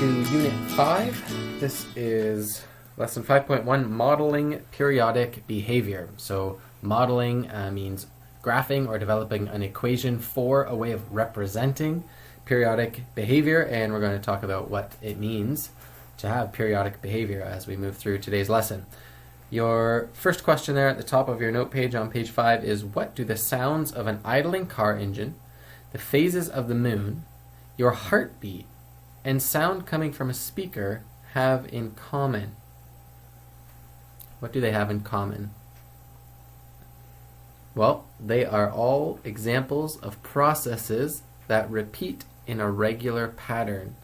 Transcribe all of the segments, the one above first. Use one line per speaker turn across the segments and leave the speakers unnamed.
to Unit 5. This is Lesson 5.1, Modeling Periodic Behavior. So modeling means graphing or developing an equation for a way of representing periodic behavior, and we're going to talk about what it means to have periodic behavior as we move through today's lesson. Your first question there at the top of your note page on page 5 is, what do the sounds of an idling car engine, the phases of the moon, your heartbeat, and sound coming from a speaker have in common? What do they have in common? Well, they are all examples of processes that repeat in a regular pattern.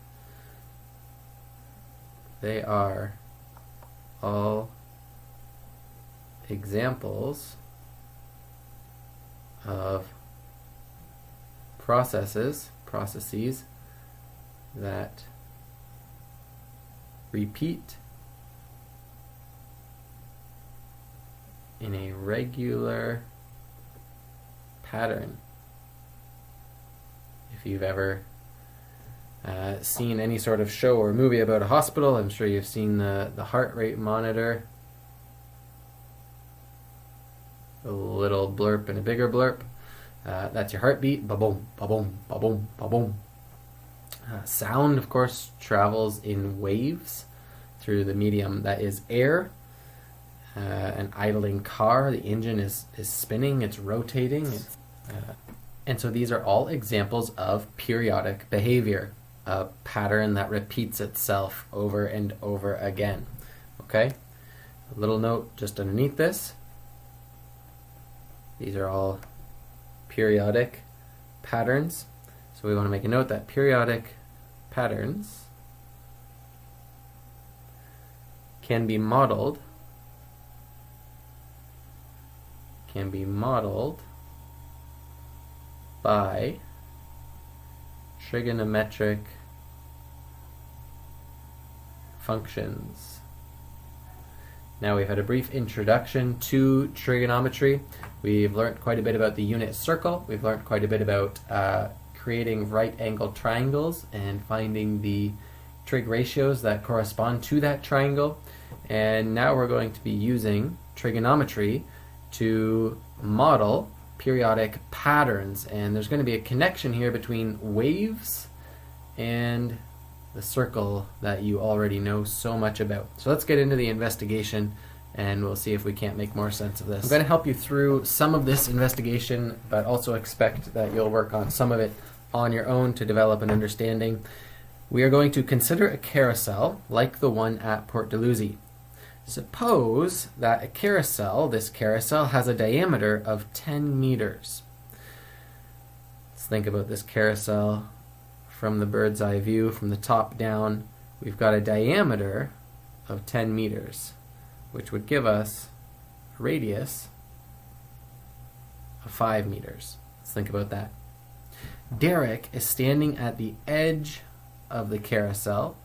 They are all examples of processes that repeat in a regular pattern. If you've ever seen any sort of show or movie about a hospital, I'm sure you've seen the heart rate monitor. A little blurp and a bigger blurp. That's your heartbeat. Ba-boom, ba-boom, ba-boom, ba-boom. Sound, of course, travels in waves through the medium that is air. An idling car, the engine is spinning, it's rotating. And so these are all examples of periodic behavior, a pattern that repeats itself over and over again. Okay? A little note just underneath this. These are all periodic patterns. So we want to make a note that periodic patterns can be modeled by trigonometric functions. Now we've had a brief introduction to trigonometry. We've learned quite a bit about the unit circle. We've learned quite a bit about creating right-angled triangles and finding the trig ratios that correspond to that triangle. And now we're going to be using trigonometry to model periodic patterns. And there's going to be a connection here between waves and the circle that you already know so much about. So let's get into the investigation and we'll see if we can't make more sense of this. I'm going to help you through some of this investigation, but also expect that you'll work on some of it on your own to develop an understanding. We are going to consider a carousel like the one at Port Dalhousie. Suppose that this carousel has a diameter of 10 meters. Let's think about this carousel from the bird's eye view, from the top down. We've got a diameter of 10 meters, which would give us a radius of 5 meters. Let's think about that. Derek is standing at the edge of the carousel,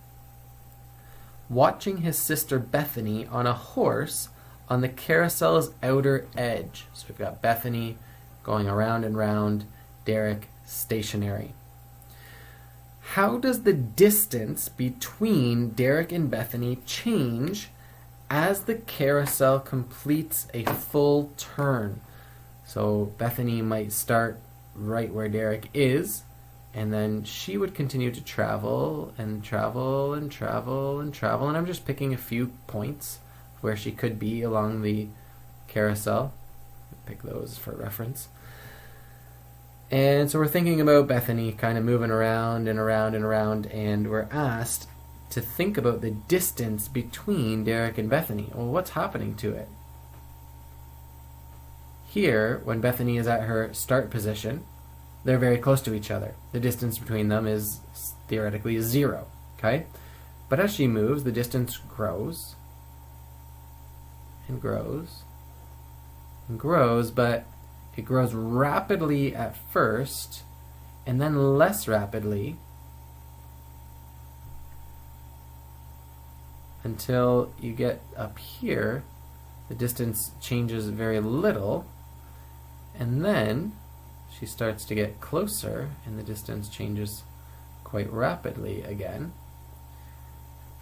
watching his sister Bethany on a horse on the carousel's outer edge. So we've got Bethany going around and round, Derek stationary. How does the distance between Derek and Bethany change as the carousel completes a full turn? So Bethany might start right where Derek is, and then she would continue to travel and travel and travel and travel, and I'm just picking a few points where she could be along the carousel. Pick those for reference. And so we're thinking about Bethany kind of moving around and around and around, and we're asked to think about the distance between Derek and Bethany. Well, what's happening to it? Here, when Bethany is at her start position, they're very close to each other. The distance between them is theoretically 0, okay? But as she moves, the distance grows and grows and grows, but it grows rapidly at first and then less rapidly until you get up here. The distance changes very little, and then she starts to get closer and the distance changes quite rapidly again.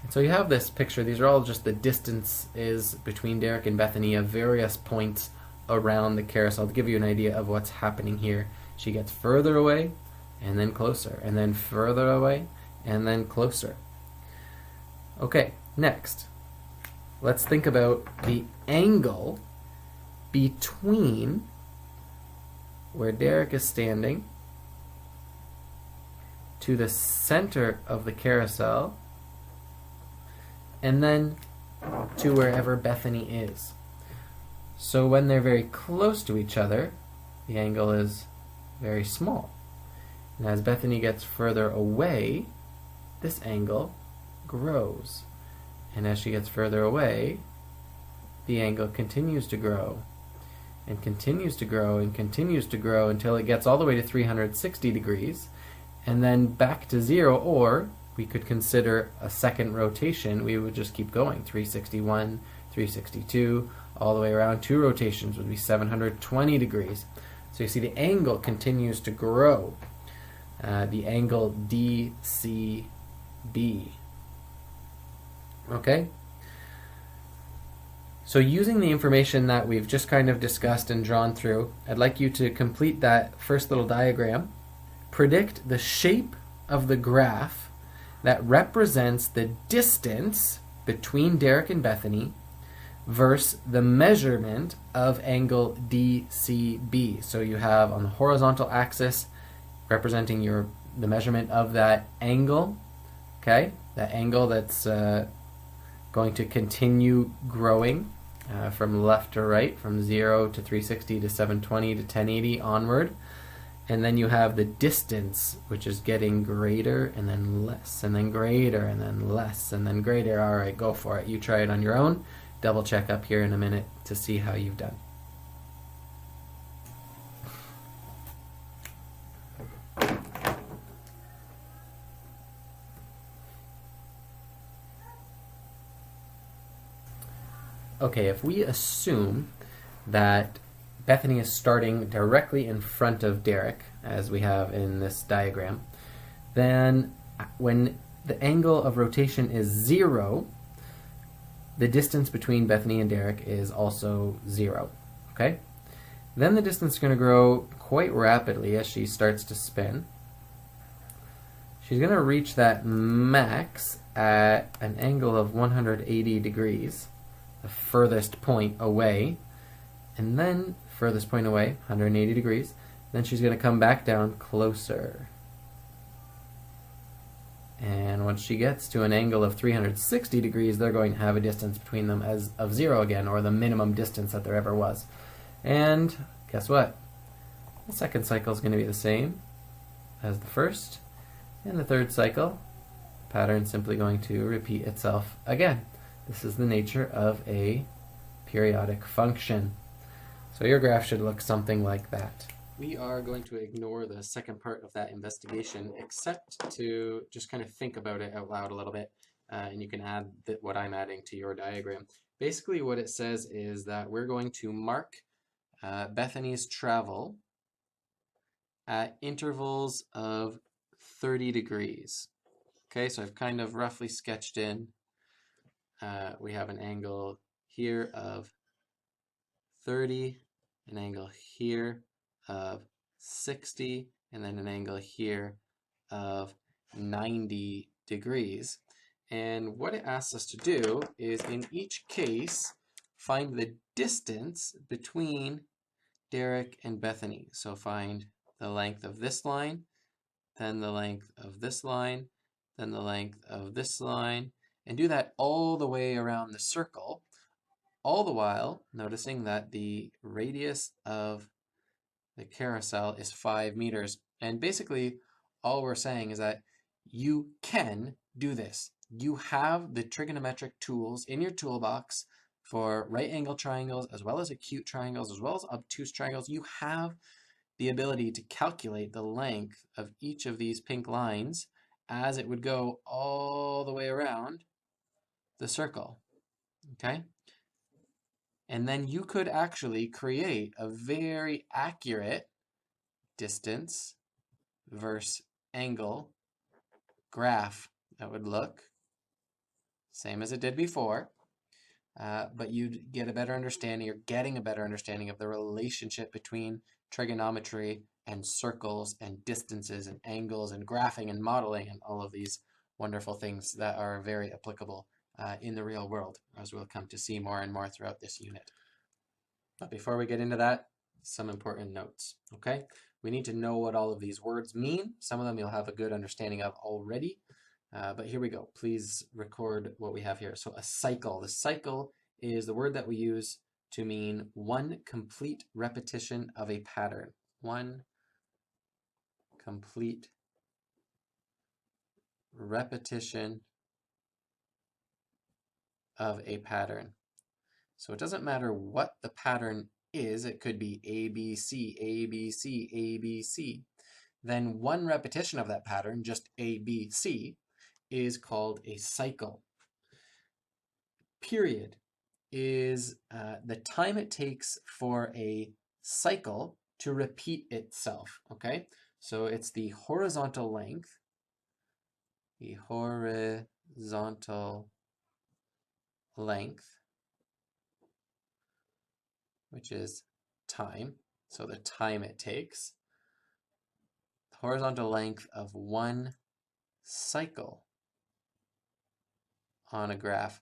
And so you have this picture. These are all just the distances between Derek and Bethany at various points around the carousel to give you an idea of what's happening here. She gets further away and then closer, and then further away and then closer. Okay, next, let's think about the angle between where Derek is standing to the center of the carousel and then to wherever Bethany is. So when they're very close to each other, the angle is very small. And as Bethany gets further away, this angle grows. And as she gets further away, the angle continues to grow and continues to grow and continues to grow until it gets all the way to 360 degrees and then back to 0, or we could consider a second rotation. We would just keep going, 361, 362, all the way around. 2 rotations would be 720 degrees. So you see the angle continues to grow. The angle DCB. Okay? So using the information that we've just kind of discussed and drawn through, I'd like you to complete that first little diagram. Predict the shape of the graph that represents the distance between Derek and Bethany versus the measurement of angle DCB. So you have on the horizontal axis representing the measurement of that angle, okay? That angle that's going to continue growing from left to right, from 0 to 360 to 720 to 1080 onward. And then you have the distance, which is getting greater and then less, and then greater and then less, and then greater. All right, go for it. You try it on your own. Double check up here in a minute to see how you've done. Okay, if we assume that Bethany is starting directly in front of Derek, as we have in this diagram, then when the angle of rotation is 0, the distance between Bethany and Derek is also 0. Okay? Then the distance is going to grow quite rapidly as she starts to spin. She's going to reach that max at an angle of 180 degrees, the furthest point away, and then furthest point away, 180 degrees. Then she's going to come back down closer. And once she gets to an angle of 360 degrees, they're going to have a distance between them as of 0 again, or the minimum distance that there ever was. And guess what? The second cycle is going to be the same as the first. And the third cycle, pattern simply going to repeat itself again. This is the nature of a periodic function. So your graph should look something like that. We are going to ignore the second part of that investigation, except to just kind of think about it out loud a little bit, and you can add what I'm adding to your diagram. Basically what it says is that we're going to mark Bethany's travel at intervals of 30 degrees. Okay, so I've kind of roughly sketched in. We have an angle here of 30, an angle here of 60, and then an angle here of 90 degrees. And what it asks us to do is, in each case, find the distance between Derek and Bethany. So find the length of this line, then the length of this line, then the length of this line, and do that all the way around the circle, all the while noticing that the radius of the carousel is 5 meters. And basically, all we're saying is that you can do this. You have the trigonometric tools in your toolbox for right angle triangles, as well as acute triangles, as well as obtuse triangles. You have the ability to calculate the length of each of these pink lines as it would go all the way around the circle. Okay? And then you could actually create a very accurate distance versus angle graph that would look same as it did before, but you'd get a better understanding, you're getting a better understanding of the relationship between trigonometry and circles and distances and angles and graphing and modeling and all of these wonderful things that are very applicable in the real world, as we'll come to see more and more throughout this unit. But before we get into that, some important notes, okay? We need to know what all of these words mean. Some of them you'll have a good understanding of already, but here we go. Please record what we have here. So a cycle. The cycle is the word that we use to mean one complete repetition of a pattern. One complete repetition of a pattern. So it doesn't matter what the pattern is. It could be ABC, ABC, ABC. Then one repetition of that pattern, just ABC, is called a cycle. Period is the time it takes for a cycle to repeat itself, okay? So it's the horizontal length, which is time, so the time it takes, the horizontal length of one cycle on a graph.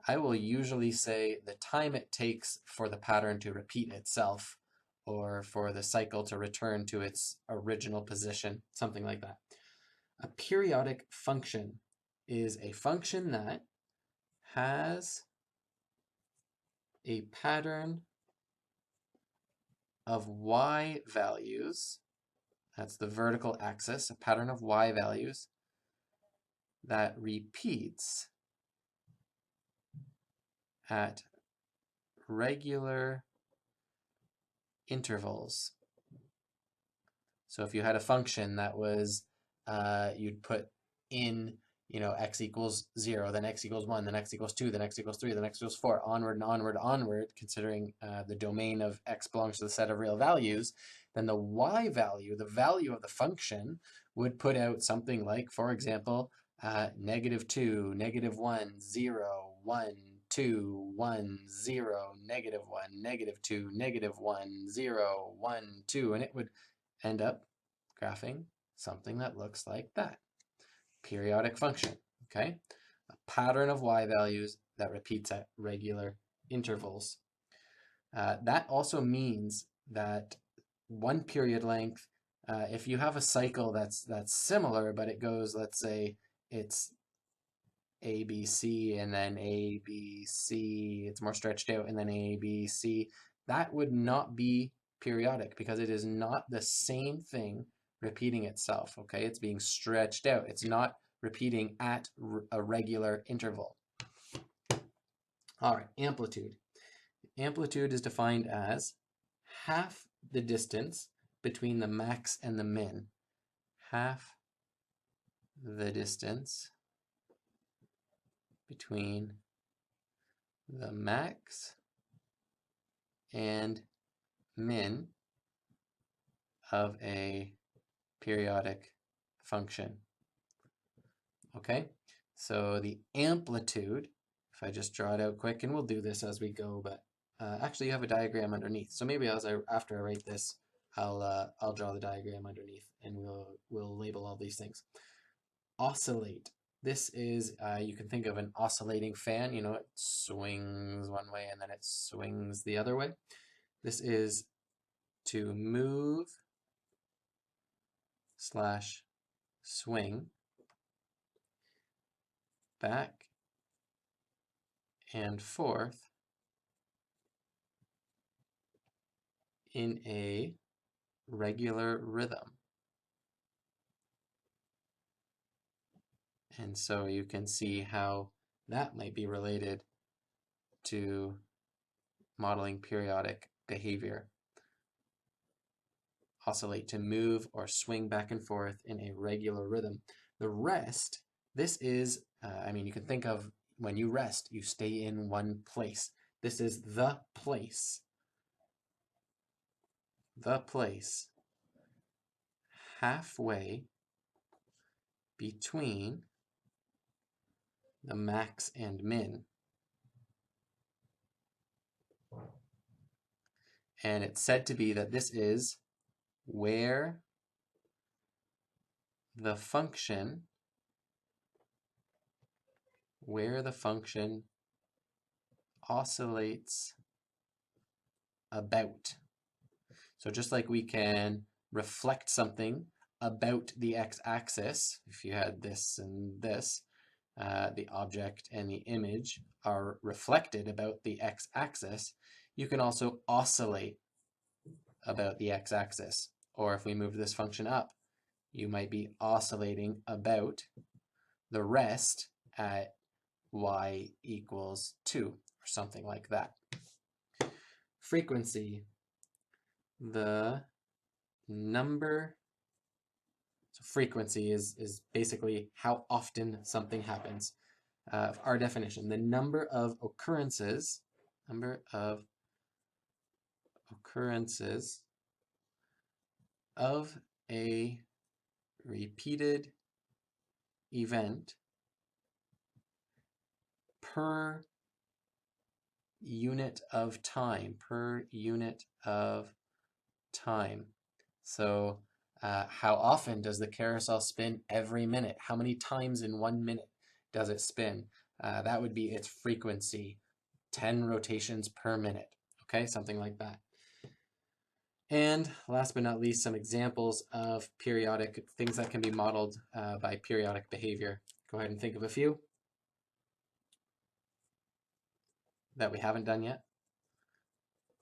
I will usually say the time it takes for the pattern to repeat itself or for the cycle to return to its original position, something like that. A periodic function is a function that has a pattern of y values, that's the vertical axis, a pattern of y values that repeats at regular intervals. So if you had a function that was, you'd put in, x equals 0, then x equals 1, then x equals 2, then x equals 3, then x equals 4, onward and onward, onward, considering the domain of x belongs to the set of real values, then the y value, the value of the function, would put out something like, for example, -2, -1, 0, 1, 2, 1, 0, -1, -2, -1, 0, 1, 2, and it would end up graphing something that looks like that. Periodic function, okay? A pattern of y values that repeats at regular intervals. That also means that one period length, if you have a cycle that's similar, but it goes, let's say it's ABC and then ABC, it's more stretched out, and then ABC, that would not be periodic because it is not the same thing repeating itself, okay? It's being stretched out. It's not repeating at a regular interval. All right, amplitude. Amplitude is defined as half the distance between the max and the min. Half the distance between the max and min of a periodic function. Okay, so the amplitude, if I just draw it out quick, and we'll do this as we go, but actually you have a diagram underneath. So maybe after I write this, I'll draw the diagram underneath, and we'll label all these things. Oscillate. This is, you can think of an oscillating fan, it swings one way and then it swings the other way. This is to move / swing back and forth in a regular rhythm. And so you can see how that might be related to modeling periodic behavior. Oscillate, to move or swing back and forth in a regular rhythm. The rest, this is, you can think of when you rest, you stay in one place. This is the place. The place halfway between the max and min. And it's said to be that this is where the function oscillates about. So just like we can reflect something about the x-axis, if you had this and this, the object and the image are reflected about the x-axis, you can also oscillate about the x-axis. Or if we move this function up, you might be oscillating about the rest at y equals 2, or something like that. Frequency, the number, so frequency is basically how often something happens. Our definition, the number of occurrences of a repeated event per unit of time, So how often does the carousel spin every minute? How many times in 1 minute does it spin? That would be its frequency, 10 rotations per minute, okay? Something like that. And last but not least, some examples of periodic things that can be modeled by periodic behavior. Go ahead and think of a few that we haven't done yet.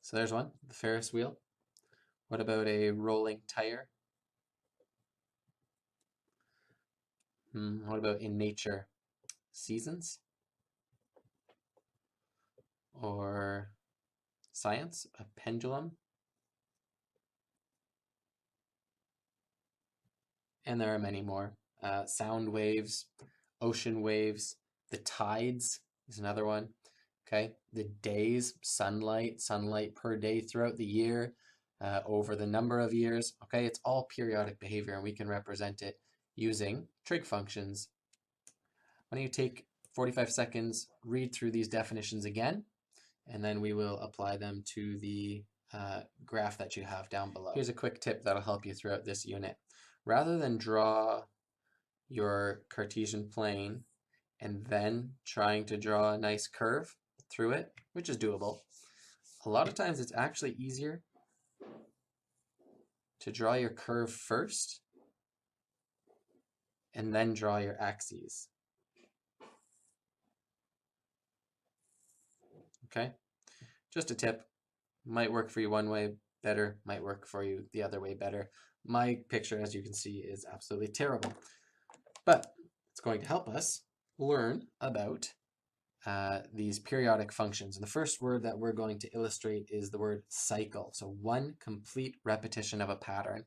So there's one, the Ferris wheel. What about a rolling tire? What about in nature? Seasons? Or science? A pendulum? And there are many more. Sound waves, ocean waves, the tides is another one. Okay, the days, sunlight per day throughout the year, over the number of years. Okay, it's all periodic behavior, and we can represent it using trig functions. Why don't you take 45 seconds, read through these definitions again, and then we will apply them to the graph that you have down below. Here's a quick tip that'll help you throughout this unit. Rather than draw your Cartesian plane and then trying to draw a nice curve through it, which is doable, a lot of times it's actually easier to draw your curve first and then draw your axes. Okay? Just a tip. Might work for you one way better, might work for you the other way better. My picture, as you can see, is absolutely terrible. But it's going to help us learn about these periodic functions. And the first word that we're going to illustrate is the word cycle. So one complete repetition of a pattern.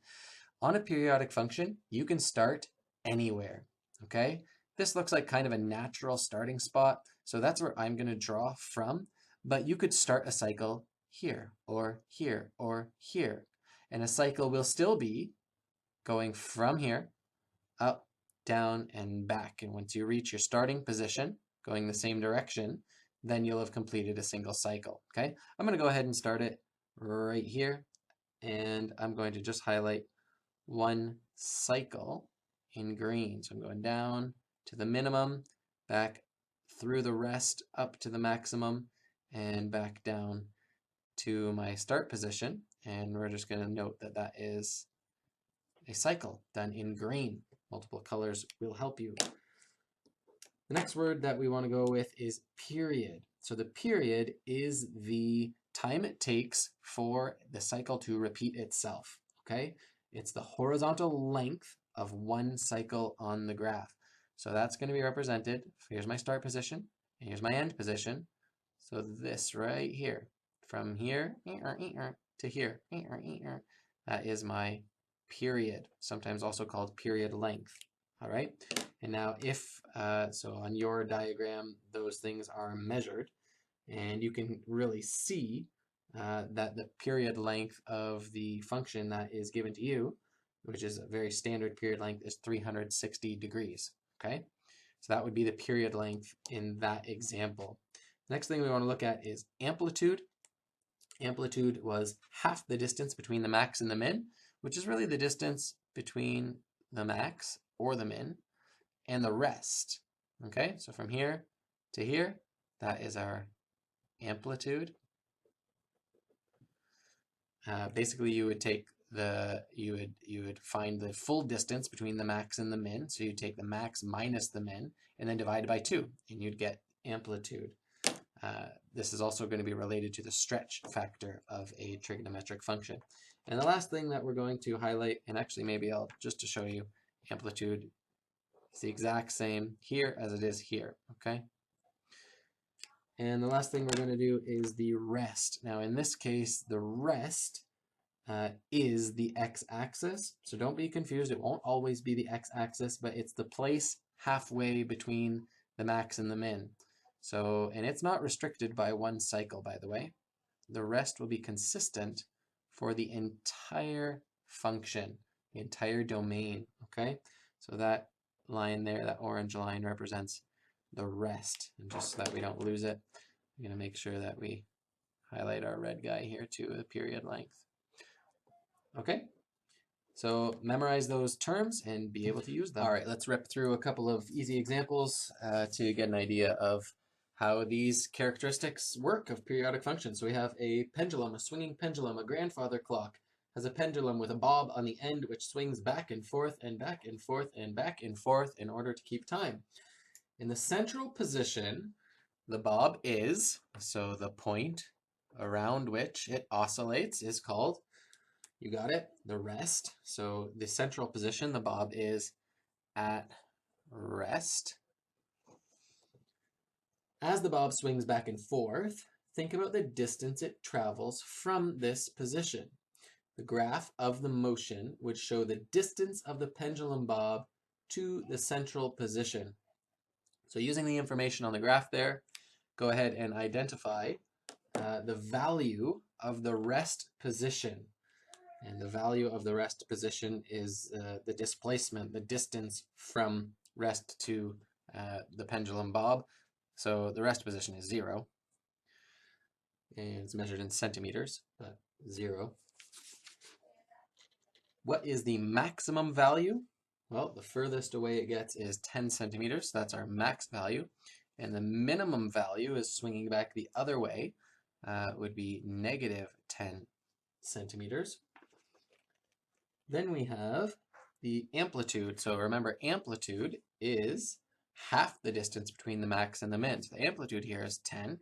On a periodic function, you can start anywhere, okay? This looks like kind of a natural starting spot, so that's where I'm going to draw from, but you could start a cycle here, or here, or here. And a cycle will still be going from here, up, down, and back. And once you reach your starting position, going the same direction, then you'll have completed a single cycle, okay? I'm going to go ahead and start it right here, and I'm going to just highlight one cycle in green. So I'm going down to the minimum, back through the rest up to the maximum, and back down to my start position. And we're just going to note that that is a cycle done in green. Multiple colors will help you. The next word that we want to go with is period. So the period is the time it takes for the cycle to repeat itself, okay? It's the horizontal length of one cycle on the graph. So that's going to be represented. Here's my start position, and here's my end position. So this right here, from here to here, that is my period, sometimes also called period length. All right, and now if, so on your diagram, those things are measured, and you can really see that the period length of the function that is given to you, which is a very standard period length, is 360 degrees, okay? So that would be the period length in that example. Next thing we want to look at is amplitude. Amplitude was half the distance between the max and the min, which is really the distance between the max or the min and the rest. Okay, so from here to here, that is our amplitude. Basically, you would take you would find the full distance between the max and the min. So you take the max minus the min and then divide by 2, and you'd get amplitude. This is also going to be related to the stretch factor of a trigonometric function. And the last thing that we're going to highlight, and actually maybe I'll just to show you, amplitude is the exact same here as it is here, okay? And the last thing we're going to do is the rest. Now in this case, the rest is the x-axis. So don't be confused. It won't always be the x-axis, but it's the place halfway between the max and the min. So, and it's not restricted by one cycle, by the way. The rest will be consistent for the entire function, the entire domain, okay? So that line there, that orange line, represents the rest. And just so that we don't lose it, I'm going to make sure that we highlight our red guy here to the period length. Okay, so memorize those terms and be able to use them. All right, let's rip through a couple of easy examples to get an idea of how these characteristics work of periodic functions. So we have a pendulum, a swinging pendulum. A grandfather clock has a pendulum with a bob on the end which swings back and forth and back and forth and back and forth in order to keep time. In the central position, the bob is, so the point around which it oscillates is called, you got it, the rest. So the central position, the bob is at rest. As the bob swings back and forth, think about the distance it travels from this position. The graph of the motion would show the distance of the pendulum bob to the central position. So using the information on the graph there, go ahead and identify the value of the rest position. And the value of the rest position is the displacement, the distance from rest to the pendulum bob. So the rest position is 0. And it's measured in centimeters, but 0. What is the maximum value? Well, the furthest away it gets is 10 centimeters. That's our max value. And the minimum value is swinging back the other way, would be negative 10 centimeters. Then we have the amplitude. So remember, amplitude is half the distance between the max and the min. So the amplitude here is 10.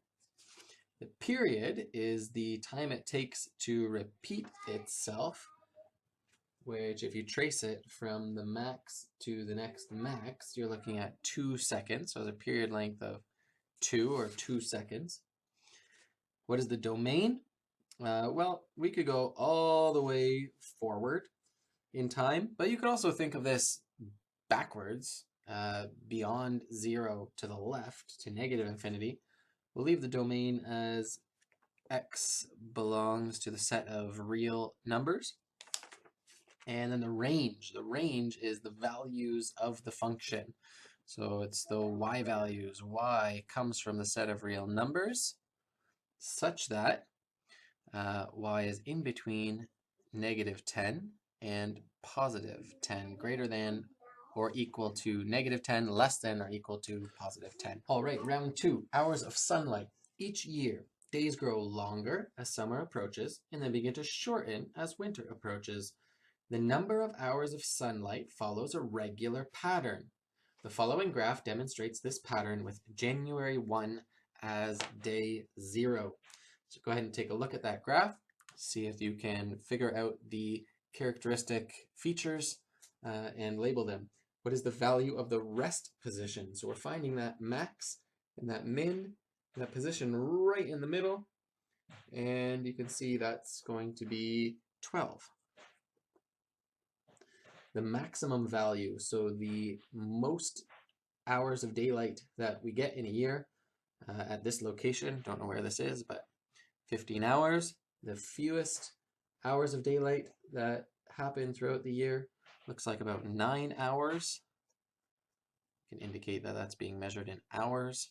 The period is the time it takes to repeat itself, which if you trace it from the max to the next max, you're looking at 2 seconds. So the period length of 2 or 2 seconds. What is the domain? Well, we could go all the way forward in time, but you could also think of this backwards, beyond 0 to the left to negative infinity. We'll leave the domain as x belongs to the set of real numbers. And then the range is the values of the function. So it's the y values. Y comes from the set of real numbers such that y is in between negative 10 and positive 10, greater than or equal to negative 10, less than or equal to positive 10. All right, round 2, hours of sunlight. Each year, days grow longer as summer approaches and then begin to shorten as winter approaches. The number of hours of sunlight follows a regular pattern. The following graph demonstrates this pattern with January 1 as day 0. So go ahead and take a look at that graph, see if you can figure out the characteristic features and label them. What is the value of the rest position? So we're finding that max and that min, and that position right in the middle, and you can see that's going to be 12. The maximum value, so the most hours of daylight that we get in a year at this location, don't know where this is, but 15 hours. The fewest hours of daylight that happen throughout the year looks like about 9 hours. You can indicate that that's being measured in hours.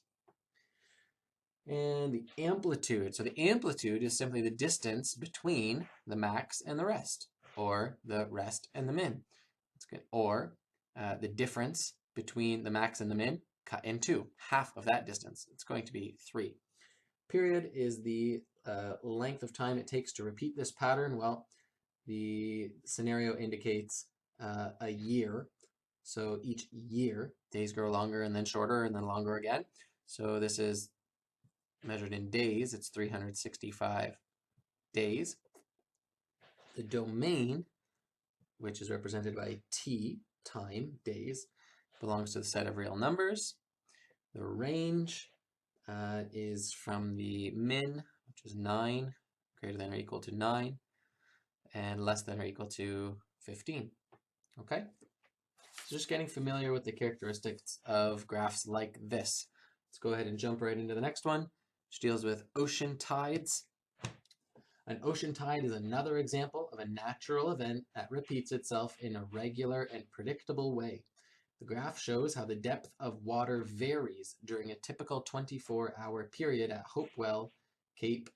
And the amplitude. So the amplitude is simply the distance between the max and the rest, or the rest and the min. That's good. Or the difference between the max and the min cut in two, half of that distance. It's going to be 3. Period is the length of time it takes to repeat this pattern. Well, the scenario indicates a year. So each year, days grow longer and then shorter and then longer again. So this is measured in days. It's 365 days. The domain, which is represented by t, time, days, belongs to the set of real numbers. The range is from the min, which is 9, greater than or equal to 9, and less than or equal to 15. Okay? So just getting familiar with the characteristics of graphs like this. Let's go ahead and jump right into the next one, which deals with ocean tides. An ocean tide is another example of a natural event that repeats itself in a regular and predictable way. The graph shows how the depth of water varies during a typical 24-hour period at Hopewell, Cape,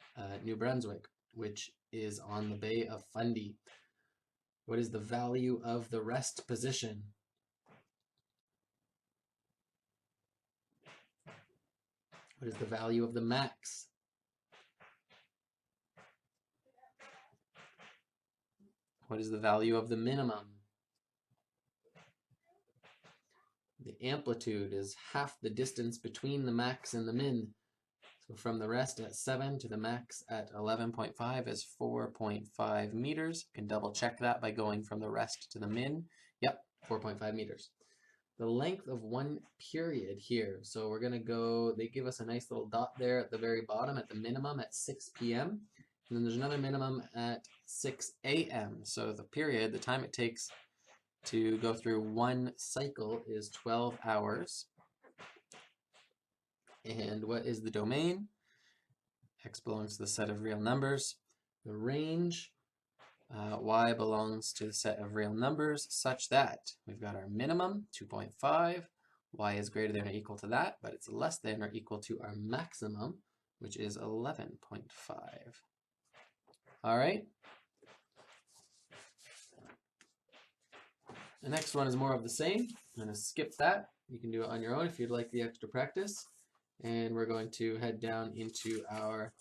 New Brunswick, which is on the Bay of Fundy. What is the value of the rest position? What is the value of the max? What is the value of the minimum? The amplitude is half the distance between the max and the min. So from the rest at 7 to the max at 11.5 is 4.5 meters. You can double check that by going from the rest to the min. Yep, 4.5 meters. The length of one period here. So we're going to go, they give us a nice little dot there at the very bottom at the minimum at 6 p.m. And then there's another minimum at 6 a.m. So the period, the time it takes to go through one cycle is 12 hours. And what is the domain? X belongs to the set of real numbers. The range, Y belongs to the set of real numbers such that we've got our minimum, 2.5. Y is greater than or equal to that, but it's less than or equal to our maximum, which is 11.5. All right. The next one is more of the same. I'm going to skip that. You can do it on your own if you'd like the extra practice. And we're going to head down into our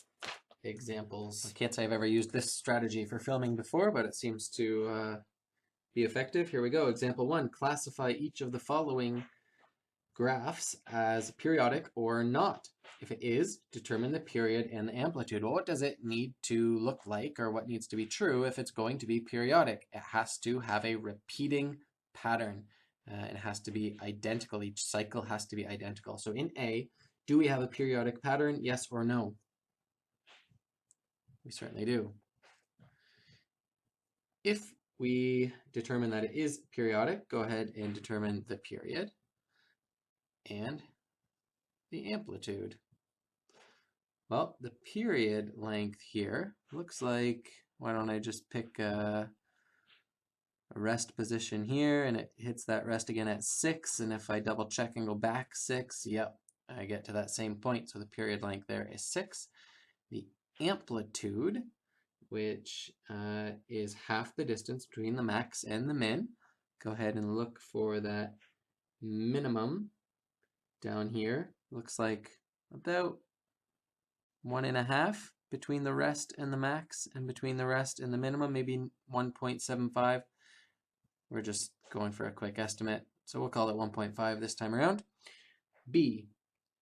examples. I can't say I've ever used this strategy for filming before, but it seems to be effective. Here we go. Example 1. Classify each of the following graphs as periodic or not. If it is, determine the period and the amplitude. Well, what does it need to look like, or what needs to be true if it's going to be periodic? It has to have a repeating pattern. It has to be identical. Each cycle has to be identical. So in A, do we have a periodic pattern? Yes or no? We certainly do. If we determine that it is periodic, go ahead and determine the period and the amplitude. Well, the period length here looks like, why don't I just pick a rest position here, and it hits that rest again at 6, and if I double check and go back 6, yep, I get to that same point. So the period length there is 6. The amplitude, which is half the distance between the max and the min. Go ahead and look for that minimum down here. Looks like about 1.5 between the rest and the max, and between the rest and the minimum, maybe 1.75. We're just going for a quick estimate, so we'll call it 1.5 this time around. B,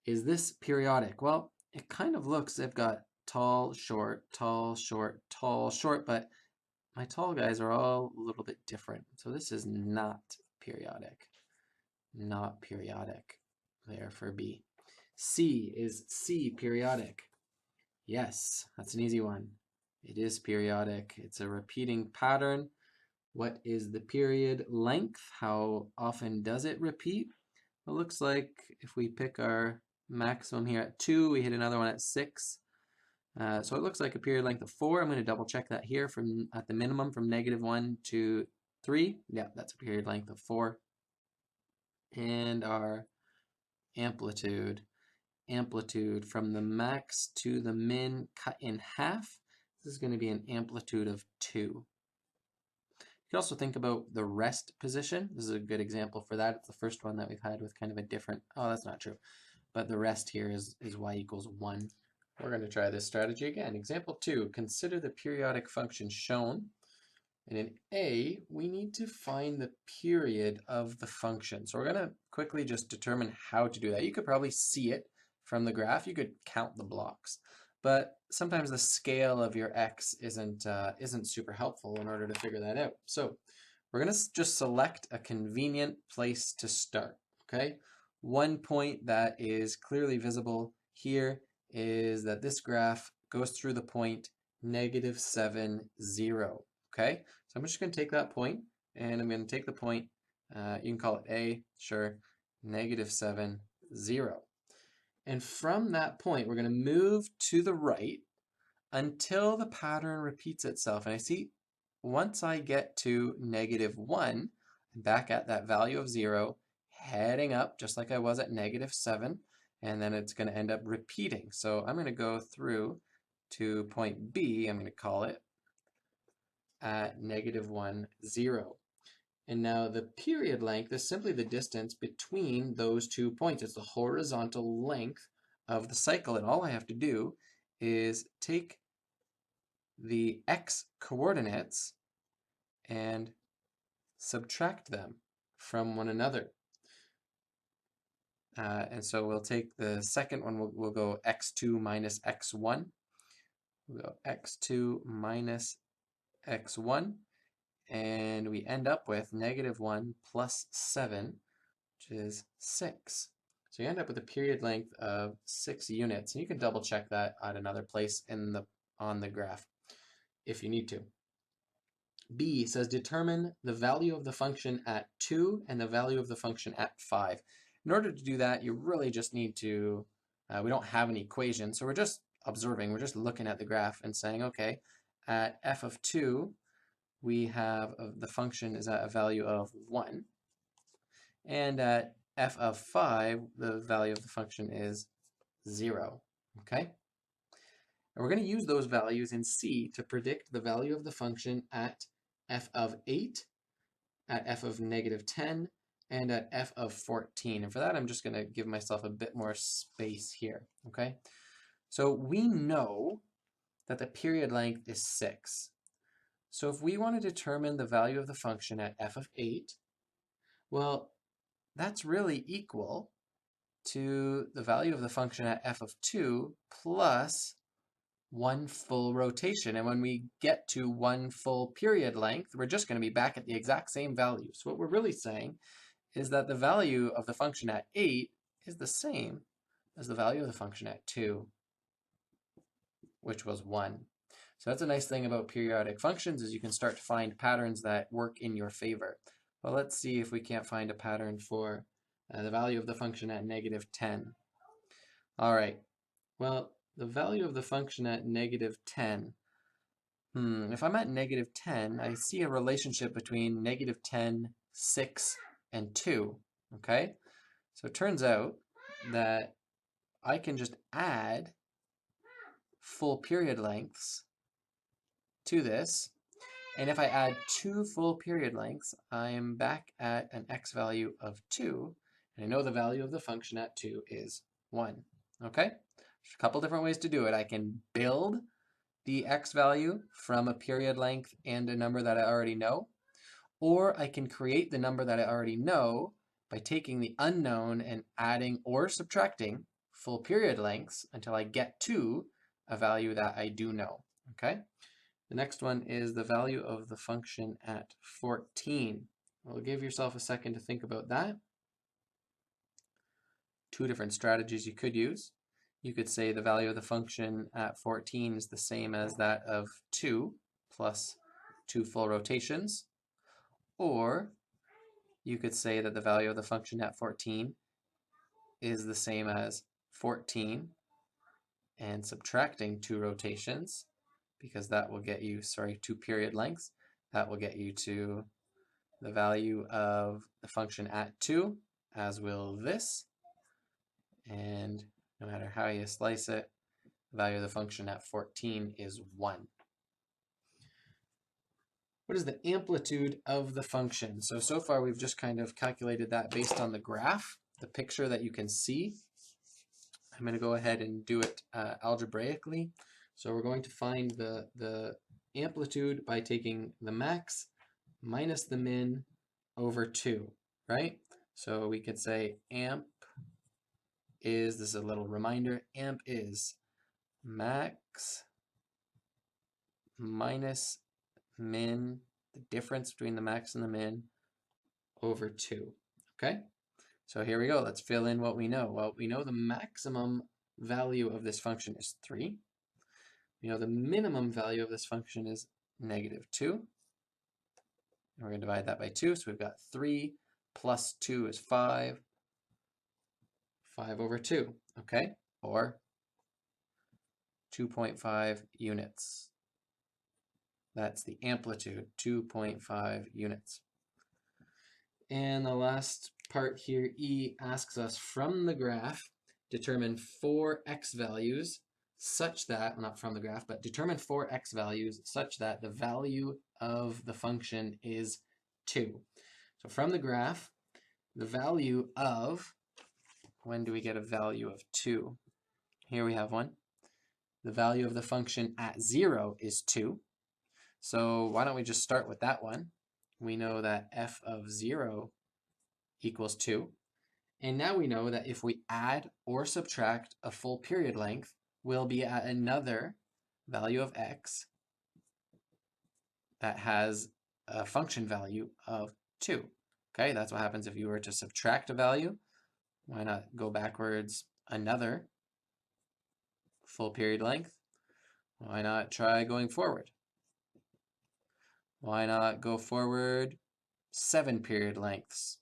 is this periodic? Well, it kind of looks, they've got tall, short, tall, short, tall, short, but my tall guys are all a little bit different. So this is not periodic. Not periodic there for B. C, is C periodic? Yes, that's an easy one. It is periodic. It's a repeating pattern. What is the period length? How often does it repeat? It looks like if we pick our maximum here at 2, we hit another one at 6. So it looks like a period length of 4. I'm going to double check that here from at the minimum from -1 to 3. Yeah, that's a period length of 4. and our amplitude. Amplitude from the max to the min cut in half. This is going to be an amplitude of 2. You can also think about the rest position. This is a good example for that. It's the first one that we've had with kind of a different, oh, that's not true. But the rest here is y equals 1. We're going to try this strategy again. Example 2, consider the periodic function shown. And in A, we need to find the period of the function. So we're going to quickly just determine how to do that. You could probably see it from the graph. You could count the blocks. But sometimes the scale of your x isn't super helpful in order to figure that out. So we're going to just select a convenient place to start. Okay? One point that is clearly visible here is that this graph goes through the point -7, 0. Okay? So I'm just going to take that point, and I'm going to take the point, you can call it A, sure, -7, 0. And from that point, we're going to move to the right until the pattern repeats itself. And I see once I get to -1, I'm back at that value of 0, heading up just like I was at -7, and then it's going to end up repeating. So I'm going to go through to point B, I'm going to call it, at -1, 0. And now the period length is simply the distance between those 2 points. It's the horizontal length of the cycle. And all I have to do is take the x coordinates and subtract them from one another. And so we'll take the second one, we'll go x2 minus x1. We'll go x2 minus x1. And we end up with -1 plus 7, which is 6. So you end up with a period length of 6 units. And you can double check that at another place on the graph if you need to. B says determine the value of the function at 2 and the value of the function at 5. In order to do that, you really just need to, we don't have an equation, so we're just observing. We're just looking at the graph and saying, okay, at f of 2, we have the function is at a value of 1. And at f of 5, the value of the function is 0. Okay? And we're going to use those values in C to predict the value of the function at f of 8, at f of -10, and at f of 14. And for that, I'm just going to give myself a bit more space here. Okay? So we know that the period length is 6. So if we want to determine the value of the function at f of 8, well, that's really equal to the value of the function at f of 2 plus 1 full rotation. And when we get to 1 full period length, we're just going to be back at the exact same value. So what we're really saying is that the value of the function at 8 is the same as the value of the function at 2, which was 1. So that's a nice thing about periodic functions is you can start to find patterns that work in your favor. Well, let's see if we can't find a pattern for the value of the function at -10. All right. Well, the value of the function at -10. If I'm at -10, I see a relationship between -10, 6, and 2. Okay? So it turns out that I can just add full period lengths to this. And if I add 2 full period lengths, I'm back at an x value of 2. And I know the value of the function at 2 is 1. Okay? There's a couple different ways to do it. I can build the x value from a period length and a number that I already know. Or I can create the number that I already know by taking the unknown and adding or subtracting full period lengths until I get to a value that I do know. Okay? The next one is the value of the function at 14. Well, give yourself a second to think about that. 2 different strategies you could use. You could say the value of the function at 14 is the same as that of 2 plus 2 full rotations. Or you could say that the value of the function at 14 is the same as 14 and subtracting 2 rotations, because that will get you, 2 period lengths. That will get you to the value of the function at 2, as will this. And no matter how you slice it, the value of the function at 14 is 1. What is the amplitude of the function? So far we've just kind of calculated that based on the graph, the picture that you can see. I'm going to go ahead and do it algebraically. So we're going to find the amplitude by taking the max minus the min over 2, right? So we could say amp is, this is a little reminder, amp is max minus min, the difference between the max and the min, over 2. Okay, so here we go. Let's fill in what we know. Well, we know the maximum value of this function is 3. We know the minimum value of this function is -2. And we're going to divide that by 2. So we've got 3 plus 2 is 5. 5 over 2, okay? Or 2.5 units. That's the amplitude, 2.5 units. And the last part here, E, asks us from the graph, determine 4 x values such that, well, not from the graph, but determine 4 x values such that the value of the function is 2. So from the graph, the value of, when do we get a value of 2? Here we have one. The value of the function at 0 is 2. So why don't we just start with that one? We know that f of 0 equals 2. And now we know that if we add or subtract a full period length, we'll be at another value of x that has a function value of 2. Okay, that's what happens if you were to subtract a value. Why not go backwards another full period length? Why not try going forward? Why not go forward 7 period lengths?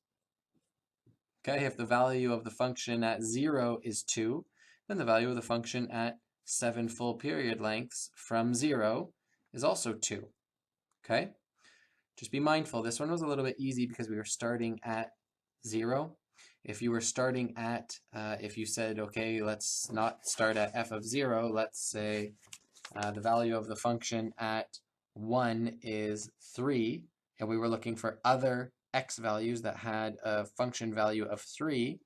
Okay, if the value of the function at 0 is 2, then the value of the function at 7 full period lengths from 0 is also 2. Okay, just be mindful. This one was a little bit easy because we were starting at 0. If you were starting at, if you said, okay, let's not start at f of 0, let's say the value of the function at 1 is 3, and we were looking for other x values that had a function value of 3,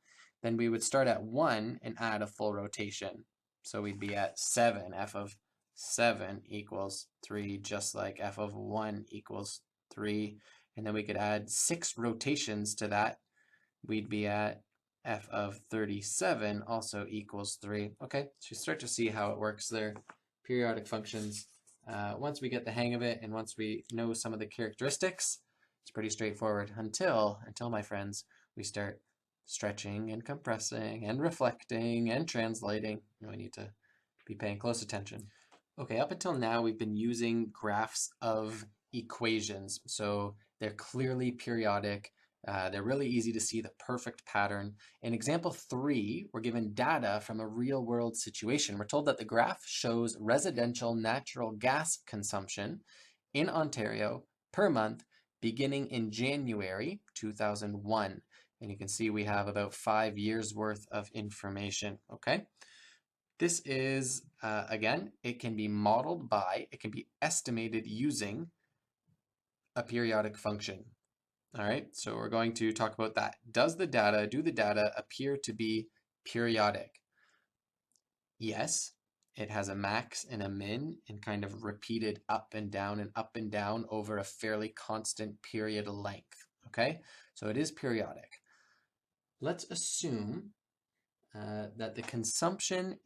then we would start at 1 and add a full rotation. So we'd be at 7. F of 7 equals 3, just like f of 1 equals 3. And then we could add 6 rotations to that. We'd be at f of 37 also equals 3. Okay, so you start to see how it works there. Periodic functions. Once we get the hang of it and once we know some of the characteristics, it's pretty straightforward until, my friends, we start stretching and compressing and reflecting and translating. We need to be paying close attention. Okay, up until now, we've been using graphs of equations. So they're clearly periodic. They're really easy to see the perfect pattern. In example 3, we're given data from a real-world situation. We're told that the graph shows residential natural gas consumption in Ontario per month beginning in January 2001. And you can see we have about 5 years worth of information, okay? This is, again, it can be modeled by, it can be estimated using a periodic function. All right, so we're going to talk about that. Do the data appear to be periodic? Yes, it has a max and a min and kind of repeated up and down over a fairly constant period length, okay? So it is periodic. Let's assume that the consumption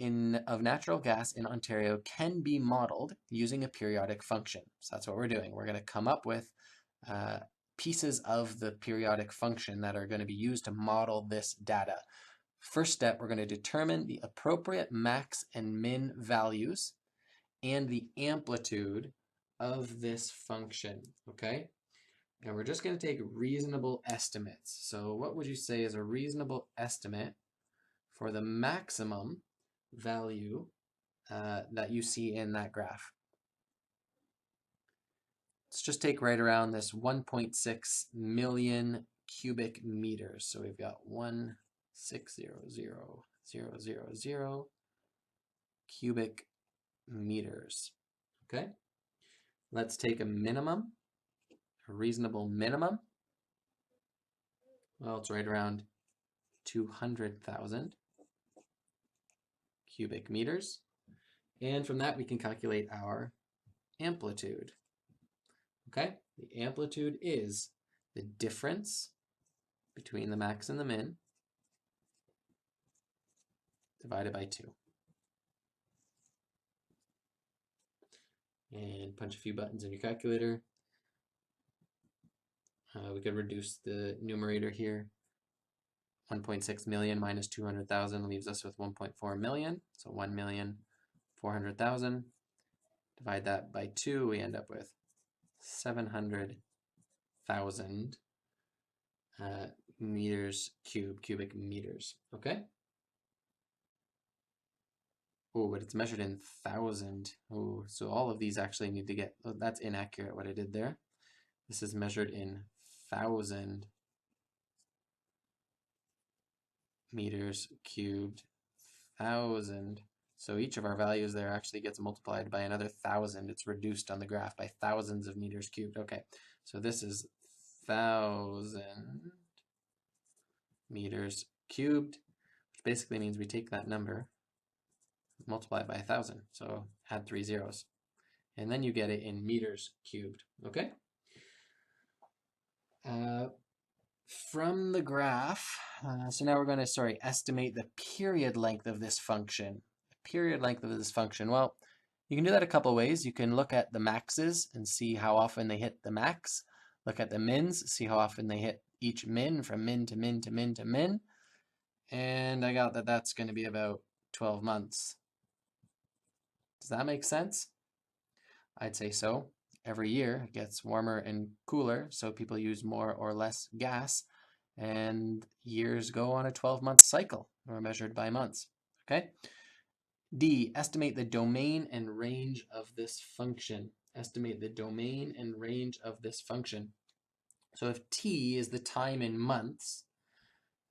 of natural gas in Ontario can be modeled using a periodic function. So that's what we're doing. We're going to come up with pieces of the periodic function that are going to be used to model this data. First step, we're going to determine the appropriate max and min values and the amplitude of this function, okay? And we're just going to take reasonable estimates. So what would you say is a reasonable estimate for the maximum value that you see in that graph? Let's just take right around this 1.6 million cubic meters. So we've got 1,600,000 cubic meters. Okay, let's take a minimum, a reasonable minimum. Well, it's right around 200,000 cubic meters. And from that, we can calculate our amplitude. Okay, the amplitude is the difference between the max and the min divided by 2. And punch a few buttons in your calculator. We could reduce the numerator here. 1.6 million minus 200,000 leaves us with 1.4 million. So 1,400,000. Divide that by 2, we end up with 700,000 meters cubic meters. Okay. Oh, but it's measured in thousand. Oh, so all of these actually need to get, oh, that's inaccurate what I did there. This is measured in 1,000 meters cubed, 1,000. So each of our values there actually gets multiplied by another 1,000. It's reduced on the graph by thousands of meters cubed. Okay, so this is 1,000 meters cubed, which basically means we take that number, multiply it by 1,000. So add 3 zeros. And then you get it in meters cubed. Okay? From the graph, so now we're going to, estimate the period length of this function. The period length of this function. Well, you can do that a couple ways. You can look at the maxes and see how often they hit the max. Look at the mins, see how often they hit each min, from min to min to min to min. And I got that that's going to be about 12 months. Does that make sense? I'd say so. Every year it gets warmer and cooler, so people use more or less gas, and years go on a 12-month cycle, or measured by months. Okay? D, estimate the domain and range of this function. Estimate the domain and range of this function. So if t is the time in months,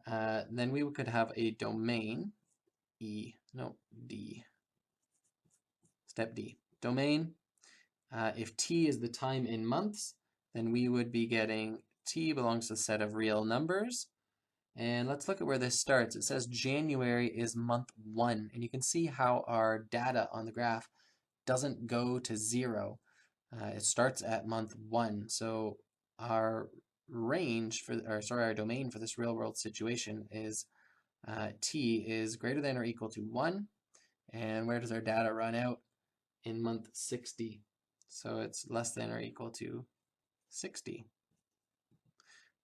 then we could have a domain, D. Step D. Domain. If t is the time in months, then we would be getting t belongs to a set of real numbers. And let's look at where this starts. It says January is month 1. And you can see how our data on the graph doesn't go to 0. It starts at month 1. So our range for, our domain for this real world situation is t is greater than or equal to 1. And where does our data run out? In month 60. So it's less than or equal to 60.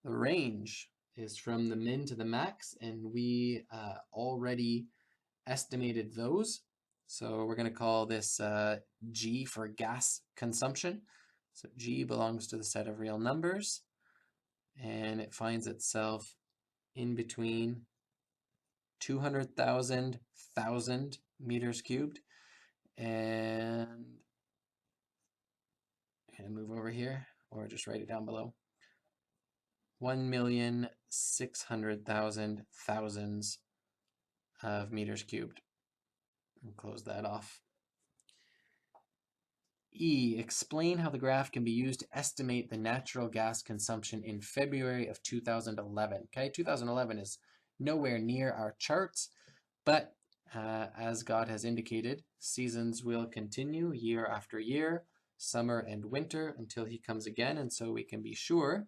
The range is from the min to the max, and we already estimated those. So we're going to call this G for gas consumption. So G belongs to the set of real numbers, and it finds itself in between 200,000 meters cubed, and I'm going to move over here, or just write it down below. 1,600,000 thousands of meters cubed. And close that off. E, explain how the graph can be used to estimate the natural gas consumption in February of 2011. Okay, 2011 is nowhere near our charts, but as God has indicated, seasons will continue year after year, summer and winter, until he comes again, and so we can be sure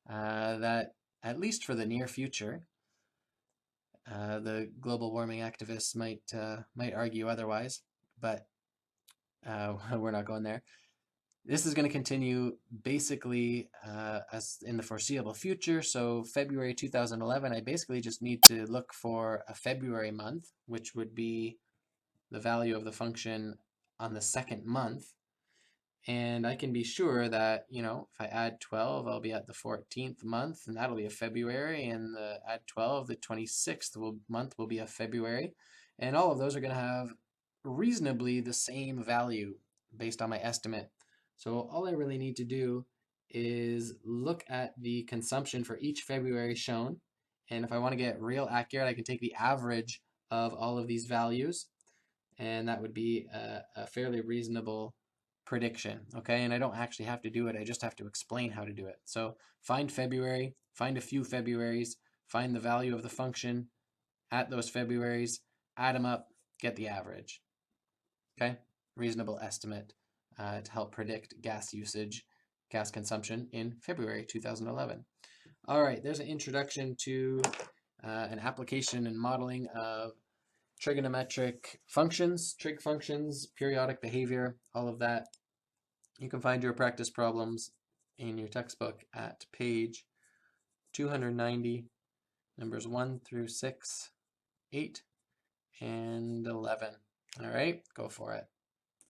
that at least for the near future, the global warming activists might argue otherwise, but we're not going there. This is going to continue basically as in the foreseeable future. So February 2011, I basically just need to look for a February month, which would be the value of the function on the second month. And I can be sure that, you know, if I add 12, I'll be at the 14th month, and that'll be a February, and add 12, the 26th month will be a February. And all of those are going to have reasonably the same value based on my estimate. So all I really need to do is look at the consumption for each February shown. And if I want to get real accurate, I can take the average of all of these values, and that would be a fairly reasonable prediction. Okay, and I don't actually have to do it, I just have to explain how to do it. So find February, find a few Februaries, find the value of the function at those Februaries, add them up, get the average. Okay, reasonable estimate to help predict gas usage, gas consumption in February 2011. All right, there's an introduction to an application and modeling of trigonometric functions, trig functions, periodic behavior, all of that. You can find your practice problems in your textbook at page 290, numbers 1 through 6, 8, and 11. All right, go for it.